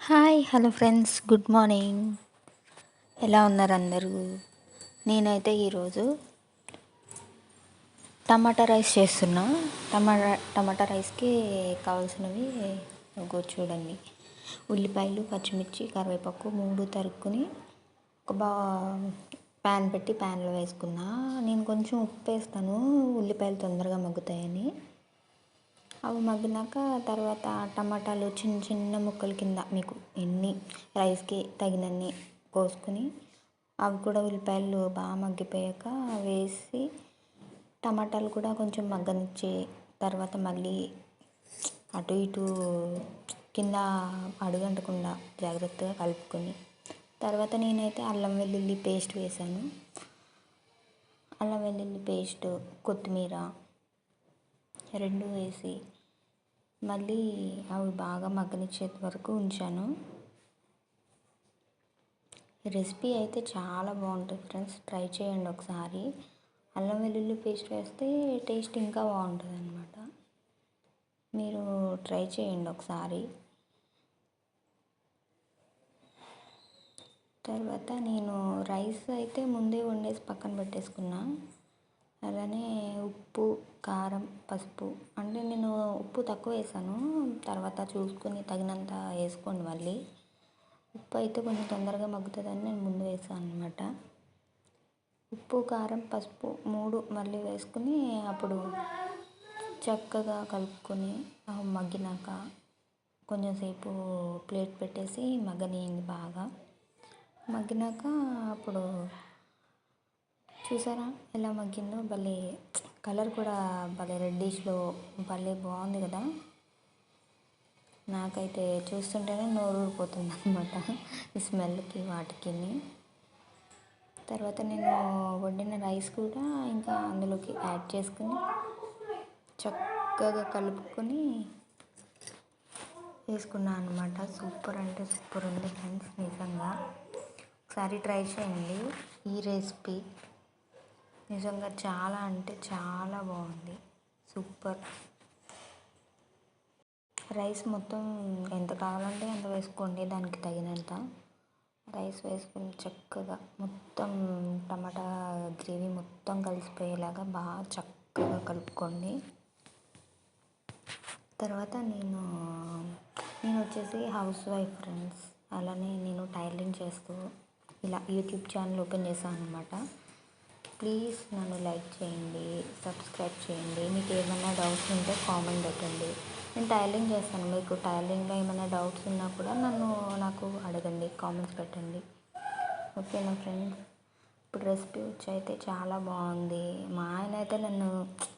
Hi hello friends, good morning. ఎలా ఉన్నారు అందరూ? నేనైతే ఈరోజు టమాటా రైస్ చేస్తున్నా. టమాటా రైస్కి కావాల్సినవి చూడండి. ఉల్లిపాయలు, పచ్చిమిర్చి, కరివేపాకు 3 తరుక్కుని ఒక ప్యాన్ పెట్టి ప్యాన్లో వేసుకున్నా. నేను కొంచెం ఉప్పు వేస్తాను, ఉల్లిపాయలు తొందరగా మగ్గుతాయని. అవి మగ్గినాక తర్వాత టమాటాలు చిన్న చిన్న ముక్కల కింద మీకు ఎన్ని రైస్కి తగినన్ని కోసుకుని అవి కూడా ఉల్లిపాయలు బాగా మగ్గిపోయాక వేసి టమాటాలు కూడా కొంచెం మగ్గనిచ్చి తర్వాత మళ్ళీ అటు ఇటు కింద అడుగంటకుండా జాగ్రత్తగా కలుపుకొని తర్వాత నేనైతే అల్లం వెల్లుల్లి పేస్ట్ వేసాను. అల్లం వెల్లుల్లి పేస్ట్, కొత్తిమీర 2 వేసి మళ్ళీ అవి బాగా మగ్గనిచ్చేంత వరకు ఉంచాను. రెసిపీ అయితే చాలా బాగుంటుంది ఫ్రెండ్స్, ట్రై చేయండి ఒకసారి. అల్లం వెల్లుల్లి పేస్ట్ వేస్తే టేస్ట్ ఇంకా బాగుంటుంది అన్నమాట. మీరు ట్రై చేయండి ఒకసారి. తర్వాత నేను రైస్ అయితే ముందే వండేసి పక్కన పెట్టేసుకున్నా. అలానే ఉప్పు, కారం, పసుపు అంటే నేను ఉప్పు తక్కువ వేసాను, తర్వాత చూసుకొని తగినంత వేసుకోండి. మళ్ళీ ఉప్పు అయితే కొంచెం తొందరగా మగ్గుతుందని నేను ముందు వేసాను అన్నమాట. ఉప్పు, కారం, పసుపు 3 మళ్ళీ వేసుకుని అప్పుడు చక్కగా కలుపుకొని మగ్గినాక కొంచెం సేపు ప్లేట్ పెట్టేసి మగ్గనియండి. బాగా మగ్గినాక అప్పుడు చూసారా ఎలా మగ్గిందో, భలే కలర్ కూడా భలే రెడ్డిష్లో భలే బాగుంది కదా. నాకైతే చూస్తుంటేనే నోరు ఊరిపోతుంది అన్నమాట ఈ స్మెల్కి వాటికి. తర్వాత నేను వండిన రైస్ కూడా ఇంకా అందులోకి యాడ్ చేసుకుని చక్కగా కలుపుకొని వేసుకున్నాను అన్నమాట. సూపర్ అంటే సూపర్ ఉంది ఫ్రెండ్స్, నిజంగా ఒకసారి ట్రై చేయండి. ఈ రెసిపీ నిజంగా చాలా అంటే చాలా బాగుంది, సూపర్. రైస్ మొత్తం ఎంత కావాలంటే అంత వేసుకోండి, దానికి తగినంత రైస్ వేసుకుని చక్కగా మొత్తం టమాటా గ్రేవీ మొత్తం కలిసిపోయేలాగా బాగా చక్కగా కలుపుకోండి. తర్వాత నేను వచ్చేసి హౌస్ వైఫ్ ఫ్రెండ్స్. అలానే నేను టైలరింగ్ చేస్తూ ఇలా యూట్యూబ్ ఛానల్ ఓపెన్ చేశాను అన్నమాట. ప్లీజ్ నన్ను లైక్ చేయండి, సబ్స్క్రైబ్ చేయండి. మీకు ఏమైనా డౌట్స్ ఉంటే కామెంట్ పెట్టండి. నేను టైలరింగ్ చేస్తాను, మీకు టైలరింగ్లో ఏమైనా డౌట్స్ ఉన్నా కూడా నాకు అడగండి, కామెంట్స్ పెట్టండి. ఓకేనా ఫ్రెండ్స్? ఇప్పుడు రెసిపీ వచ్చి అయితే చాలా బాగుంది. మా ఆయన అయితే నన్ను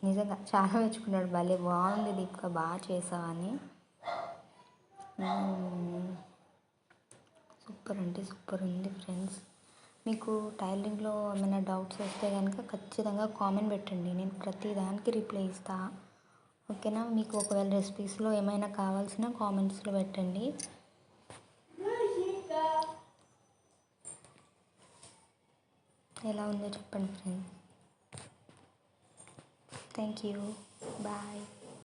నిజంగా చాలా మెచ్చుకున్నాడు, భలే బాగుంది దీపిక, బాగా చేసావని. సూపర్ అంటే సూపర్ ఉంది ఫ్రెండ్స్. మీకు టైలరింగ్లో ఏమైనా డౌట్స్ వస్తే కనుక ఖచ్చితంగా కామెంట్ పెట్టండి, నేను ప్రతి దానికి రిప్లై ఇస్తా. ఓకేనా? మీకు ఒకవేళ రెసిపీస్లో ఏమైనా కావాల్సిన కామెంట్స్లో పెట్టండి. ఎలా ఉందో చెప్పండి ఫ్రెండ్స్. Thank you, bye.